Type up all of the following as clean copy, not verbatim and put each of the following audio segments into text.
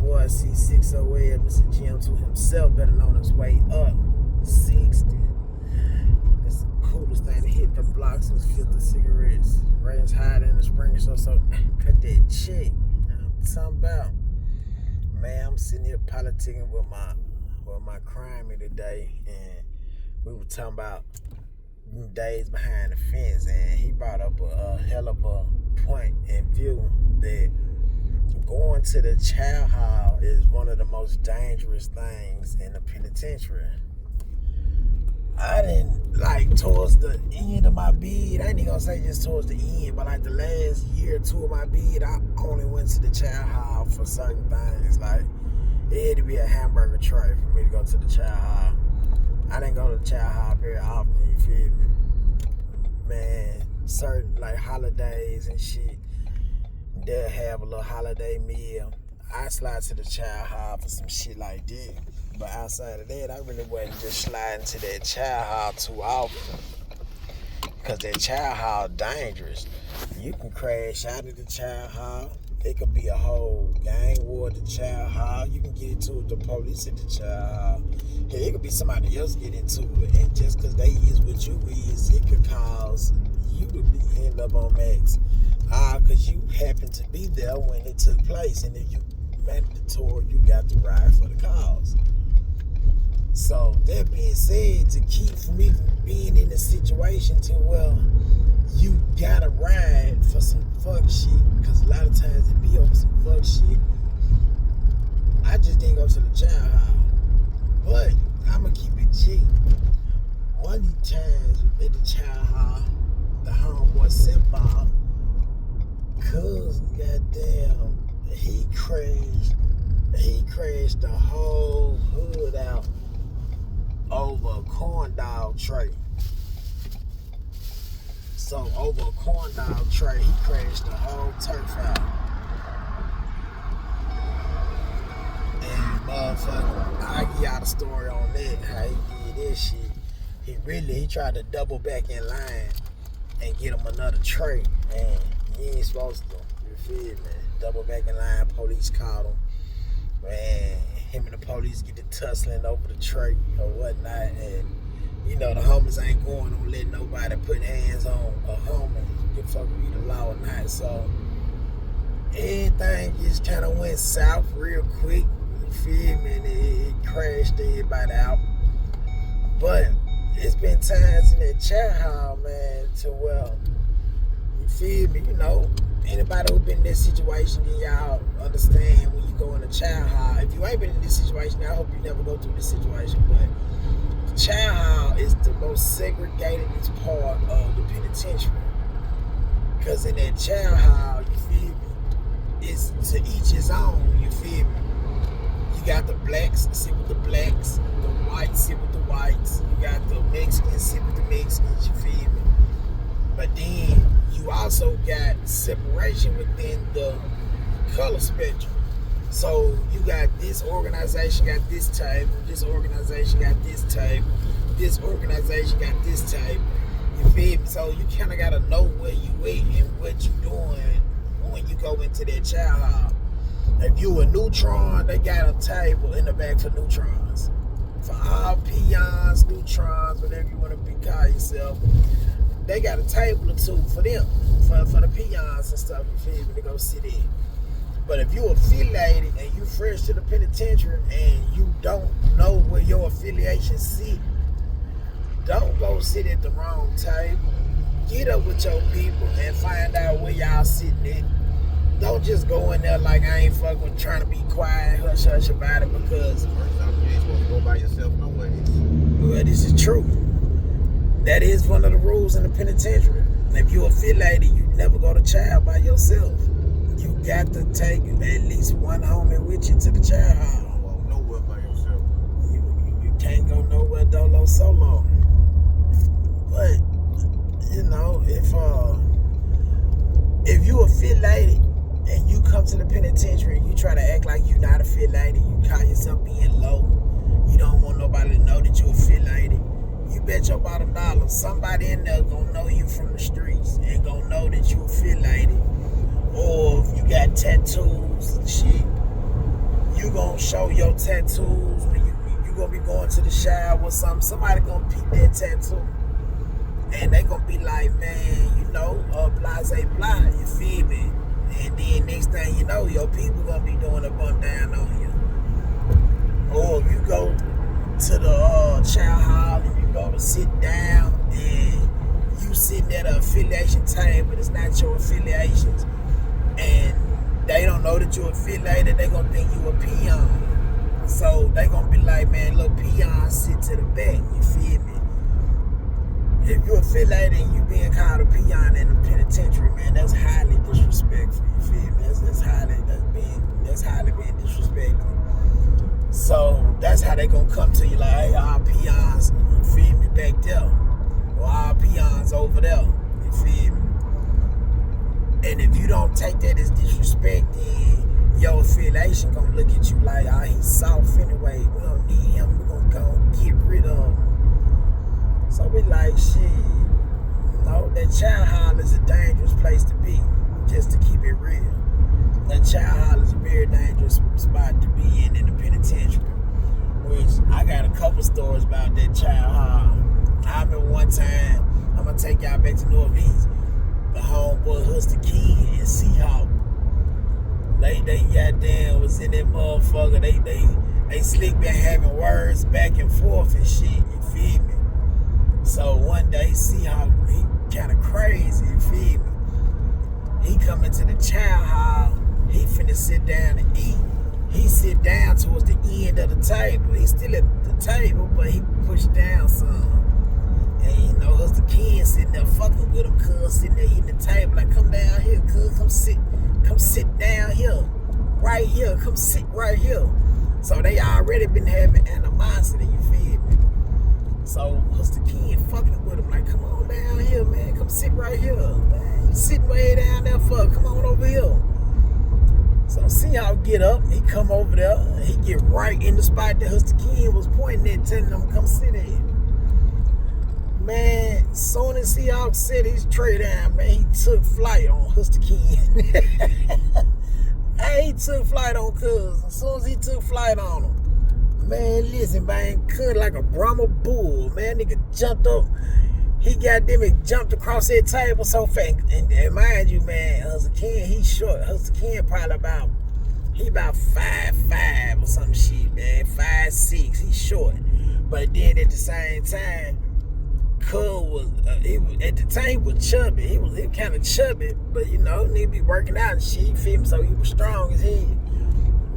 boy C608, Mr. GM2 himself, better known as Way Up 60. It's the coolest thing to hit the blocks and filter cigarettes. Rain's higher than the spring, so cut that check. I'm talking about, man, I'm sitting here politicking with my crimey today, and we were talking about days behind the fence, and he brought up a hell of a point in view that going to the chow hall is one of the most dangerous things in the penitentiary. I didn't, like, towards the end of my bid, I ain't even gonna say just towards the end, but like the last year or two of my bid, I only went to the chow hall for certain things. Like, it had to be a hamburger tray for me to go to the chow hall. I didn't go to the chow hall very often, you feel me? Man, certain like holidays and shit, they'll have a little holiday meal. I slide to the chow hall for some shit like that. But outside of that, I really wasn't just sliding to that chow hall too often. Because that chow hall dangerous. You can crash out of the chow hall. It could be a whole gang war at the chow hall. You can get into it with the police at the chow hall. Hell, it could be somebody else get into it. And just because they is what you is, it could cause you to end up on max. Because you happened to be there when it took place. And if you mandatory, you got to ride for the cause. So that being said, to keep me from being in a situation to, well, you gotta ride for some fuck shit, because a lot of times it be over some fuck shit. I just didn't go to the chow hall. But I'ma keep it G. One of these times at the chow hall, the homeboy Simba, cuz goddamn, he crashed the whole hood out over a corn dog tray. So over a corn dog tray, he crashed the whole turf out. And motherfucker, I give y'all the story on that, how he did that shit. He tried to double back in line and get him another tray, and he ain't supposed to. You feel me? Double back in line, police caught him. Man, him and the police get to tussling over the tray or whatnot, and you know the homies ain't going to let nobody put hands on a homie. You can fuck with the law or not. So everything just kind of went south real quick. You feel me? And it crashed everybody out. But it's been times in that chow hall, man, to well, you feel me? You know, anybody who been in this situation, then y'all understand when you go in a chow hall. If you ain't been in this situation, I hope you never go through this situation. But the chow hall is the most segregated part of the penitentiary. Because in that chow hall, you feel me, it's to each his own, you feel me? You got the blacks sit with the blacks, the whites sit with the whites, you got the Mexicans sit with the Mexicans, you feel me? But then you also got separation within the color spectrum. So you got this organization got this type, this organization got this type, this organization got this type. You feel me? So you kind of got to know where you at and what you doing when you go into that chow hall. If you a neutron, they got a table in the back for neutrons. For all peons, neutrons, whatever you want to call yourself, they got a table or two for them, for the peons and stuff, you feel me, to go sit in. But if you affiliated and you fresh to the penitentiary and you don't know where your affiliation sit, don't go sit at the wrong table. Get up with your people and find out where y'all sitting at. Don't just go in there like I ain't fucking with trying to be quiet, hush about it, because first off, you ain't supposed to go by yourself nowhere. Well, this is true. That is one of the rules in the penitentiary. If you affiliated, you never go to chow by yourself. You got to take at least one homie with you to the chow hall. You won't go nowhere by yourself. You can't go nowhere dolo solo. But you know, if you affiliated and you come to the penitentiary and you try to act like you not affiliated, you call yourself being low, you don't want nobody to know that you affiliated, you bet your bottom dollar somebody in there gonna know you from the streets and gonna know that you affiliated. Or if you got tattoos and shit, you gonna show your tattoos when you gonna be going to the shower or something. Somebody gonna peep that tattoo. And they gonna be like, man, you know, blase blah, you feel me? And then next thing you know, your people gonna be doing a bump down on you. Or if you go to the chow hall and you go to sit down and you sitting at an affiliation table, but it's not your affiliations, and they don't know that you're affiliated, they gonna think you a peon. So they gonna be like, man, little peon, sit to the back, you feel me? If you're affiliated and you being called a peon in the penitentiary, man, that's highly disrespectful, you feel me? That's highly being disrespectful. So that's how they gonna come to you like, hey, our peons, you feel me, back there. Or our peons over there, you feel me? And if you don't take that as disrespect, then your affiliation gonna look at you like, oh, he's soft anyway. We don't need him. We're gonna go get rid of him. So we like, shit, you know, that child hall is a dangerous place to be, just to keep it real. That child hall is a very dangerous spot to be in the penitentiary. Which I got a couple stories about that child hall. I remember one time, I'm gonna take y'all back to Northeast. The homeboy Huster King and Seahawk. They goddamn was in that motherfucker. They slick been having words back and forth and shit, you feel me? So one day Seahawk, he kinda crazy, you feel me? He come into the chow hall, he finna sit down and eat. He sit down towards the end of the table. He's still at the table, but he pushed down some. And you know, Huster King sitting there fucking with him, cuz sitting there eating the table, like, come down here, cuz, come sit down here, right here, come sit right here. So they already been having animosity, you feel me? So Huster King fucking with him, like, come on down here, man, come sit right here, man. You sitting way down there for, come on over here. So see how get up, he come over there, and he get right in the spot that Huster King was pointing at, telling him come sit in. Man, soon as Seahawk set his tray down, man, he took flight on Huster King. Hey, he took flight on cuz. As soon as he took flight on him, man, listen, man, cut like a Brahma bull. Man, nigga jumped up. He jumped across that table so fast. And mind you, man, Huster King, he short. Huster King probably about 5'5" or some shit, man. 5'6", he short. But then at the same time, Cub was, at the time he was chubby. He was kind of chubby, but you know, nigga be working out and shit, you feel me? So he was strong as hell.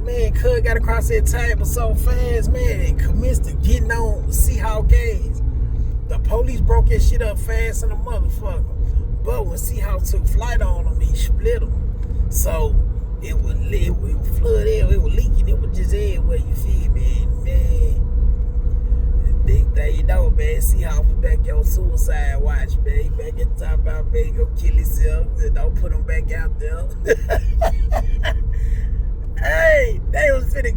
Man, Cub got across that table so fast, man, and commenced to getting on Seahawk gas. The police broke that shit up fast in the motherfucker. But when Seahawk took flight on him, he split him. So it was flooded, it was leaking, it was just everywhere, you feel me? Man, there you know, man, Seahawk was back on suicide watch, man. He back at the top about, man, go kill himself, and don't put him back out there. Hey, they was finna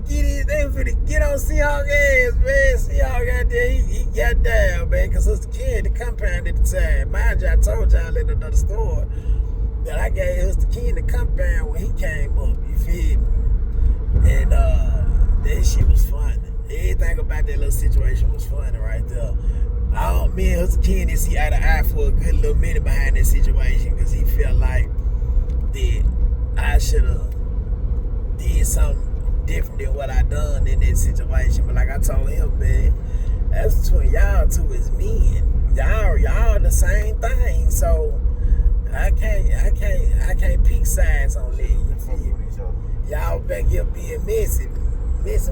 get on Seahawk ass, man. Seahawk out there, he got down, man, because Huster King, the compound at the time. Mind you, I told y'all in another story that I gave Huster King the compound when he came up, you feel me? And that shit was funny. Everything about that little situation was funny right there. Me and Huster King didn't see eye to eye for a good little minute behind that situation because he felt like that I should have did something different than what I done in that situation. But like I told him, man, that's between y'all two as men. Y'all the same thing. So I can't pick sides on that. You feel me? Y'all back here being messing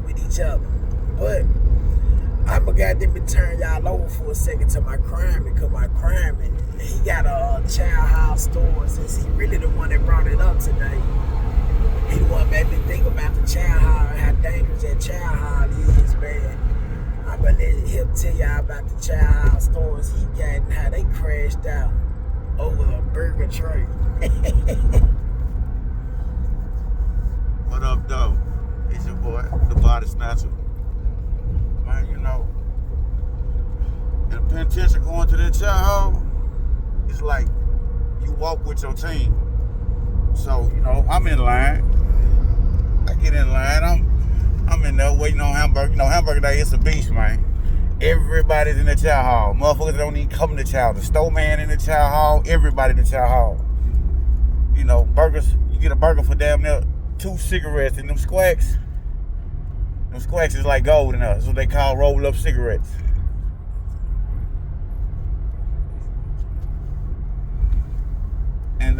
with each other. But I'm a goddamn been turn y'all over for a second to my crime, because my crime, he got a child house store, since he really the one that brought it up today. He the one made me think about the child house and how dangerous that child house is, man. I'm gonna let him tell y'all about the child house stores he got and how they crashed out over a burger tray. What up, though? It's your boy, the Body Snatcher. Man, you know, in the penitentiary going to that child, it's like you walk with your team. So, you know, I'm in line. I get in line. I'm waiting on hamburger. You know, hamburger day, it's a beast, man. Everybody's in the chow hall. Motherfuckers don't even come to chow. The store man in the chow hall. Everybody in the chow hall. You know, burgers. You get a burger for damn near 2 cigarettes and them squacks. Them squacks is like gold in us. That's what they call roll up cigarettes. And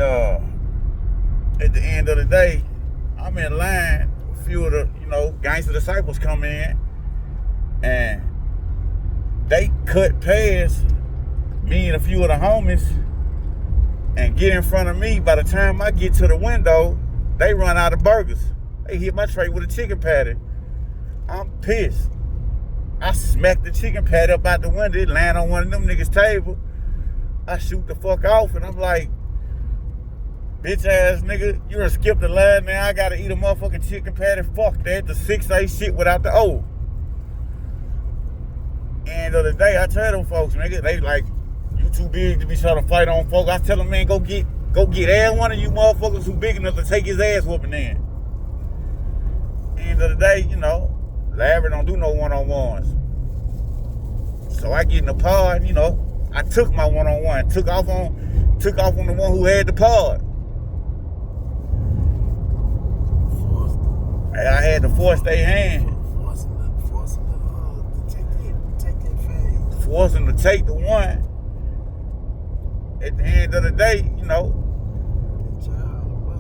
at the end of the day, I'm in line. A few of the, gangster disciples come in, and they cut past me and a few of the homies and get in front of me. By the time I get to the window, they run out of burgers. They hit my tray with a chicken patty. I'm pissed. I smacked the chicken patty up out the window. It land on one of them niggas' table. I shoot the fuck off, and I'm like, bitch ass nigga, you done skipped the line now. I gotta eat a motherfucking chicken patty. Fuck that. The 6A shit without the O. End of the day, I tell them folks, nigga, they like, you too big to be trying to fight on folks. I tell them, man, go get every one of you motherfuckers who big enough to take his ass whooping in. End of the day, Larry don't do no one-on-ones. So I get in the pod, I took my one-on-one, took off on the one who had the pod. I had to force their hand. Force them to take the one. At the end of the day,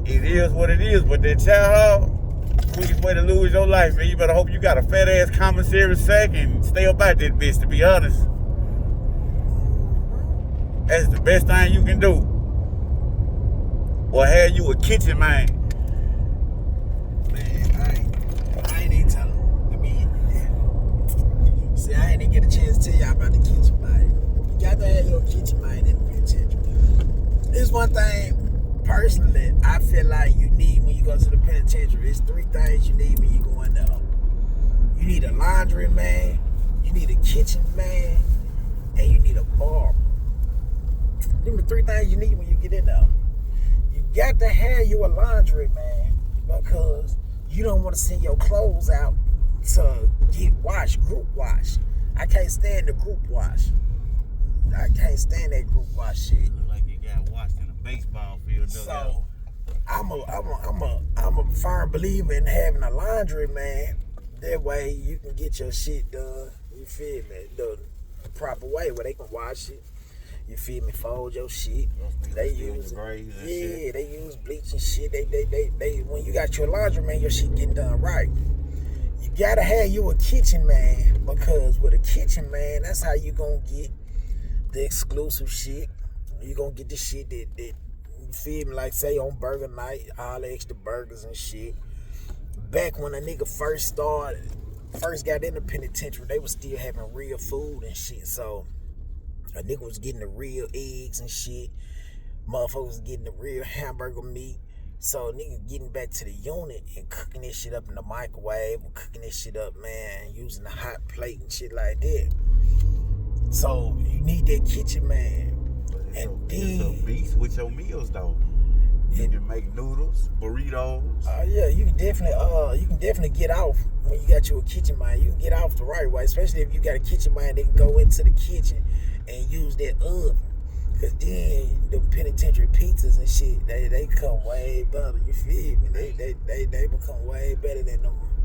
it is what it is. But that child, quickest way to lose your life, man. You better hope you got a fat ass commissary sack and stay up out that bitch, to be honest. That's the best thing you can do. Or have you a kitchen man. I ain't even telling. See, I ain't even get a chance to tell y'all about the kitchen mind. You got to have your kitchen mind in the penitentiary. There's one thing, personally, I feel like you need when you go to the penitentiary. It's 3 things you need when you go in there. You need a laundry man, you need a kitchen man, and you need a barber. Them the 3 things you need when you get in there. You got to have you a laundry man because you don't want to send your clothes out to get washed, group wash. I can't stand the group wash. I can't stand that group wash shit. Look like you got washed in a baseball field. So I'm a firm believer in having a laundry man. That way you can get your shit done. You feel me? The proper way where they can wash it. You feel me? Fold your shit. They use they use bleach and shit. They when you got your laundry man, your shit getting done right. You gotta have you a kitchen man because with a kitchen man, that's how you gonna get the exclusive shit. You gonna get the shit that you feel me, like say on burger night, all the extra burgers and shit. Back when a nigga first got in the penitentiary, they was still having real food and shit. So a nigga was getting the real eggs and shit. Motherfuckers was getting the real hamburger meat. So niggas getting back to the unit and cooking this shit up in the microwave or cooking this shit up, man, using a hot plate and shit like that. So you need that kitchen man. It's a beast with your meals though. You can make noodles, burritos. Yeah, you can definitely get off when you got you a kitchen man. You can get off the right way, especially if you got a kitchen man that can go into the kitchen and use that oven. Cause then the penitentiary pizzas and shit, they come way better. You feel me? They become way better than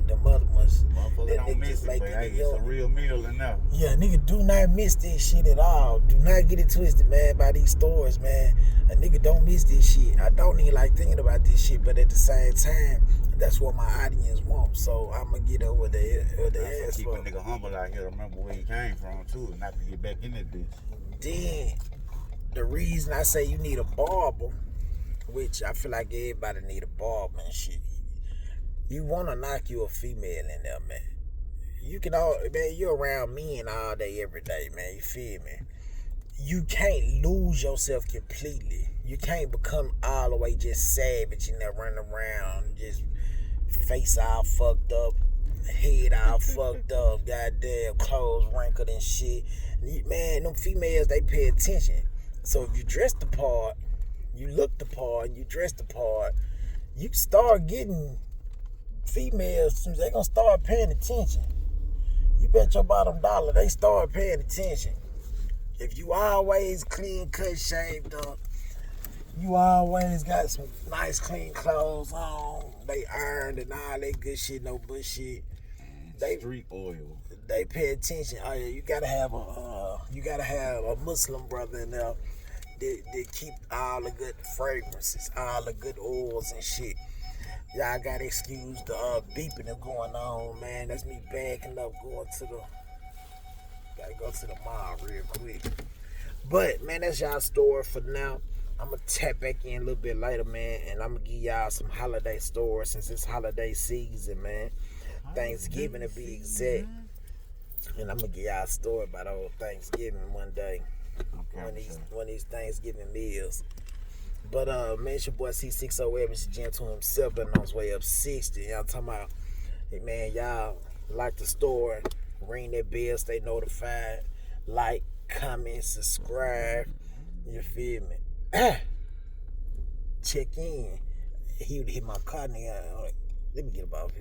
the other ones. Motherfucker don't miss it, but hey, it's a real meal enough. Yeah, nigga, do not miss this shit at all. Do not get it twisted, man, by these stores, man. A nigga don't miss this shit. I don't even like thinking about this shit, but at the same time, that's what my audience want. So I'm gonna get over there. That's keep a nigga humble out here. Remember where he came from too, and not to get back in that bitch. Then the reason I say you need a barber, which I feel like everybody need a barber and shit. You wanna knock you a female in there, man. You're around men all day, every day, man. You feel me? You can't lose yourself completely. You can't become all the way just savage and then running around, just face all fucked up, head all fucked up, goddamn clothes wrinkled and shit. Man, them females, they pay attention. So if you dress the part, you look the part, you dress the part, you start getting females, they gonna start paying attention. You bet your bottom dollar they start paying attention. If you always clean cut, shaved up, you always got some nice clean clothes on, they earned and all that good shit, no bullshit. They street oil. They pay attention. Oh yeah, you gotta have a Muslim brother in there that keep all the good fragrances, all the good oils and shit. Y'all gotta excuse the beeping that's going on, man. That's me backing up, gotta go to the mall real quick. But man, that's y'all story for now. I'm gonna tap back in a little bit later, man, and I'm gonna give y'all some holiday stories since it's holiday season, man. Thanksgiving to be exact. And I'm gonna give y'all a story about old Thanksgiving one day. Okay, One of these Thanksgiving meals. But man, it's your boy C60 Mr. Gentle himself, been on his way up 60. Y'all talking about, hey man, y'all like the story, ring that bell, stay notified, like, comment, subscribe. You feel me? Check in. He would hit my car, nigga. Let me get about here.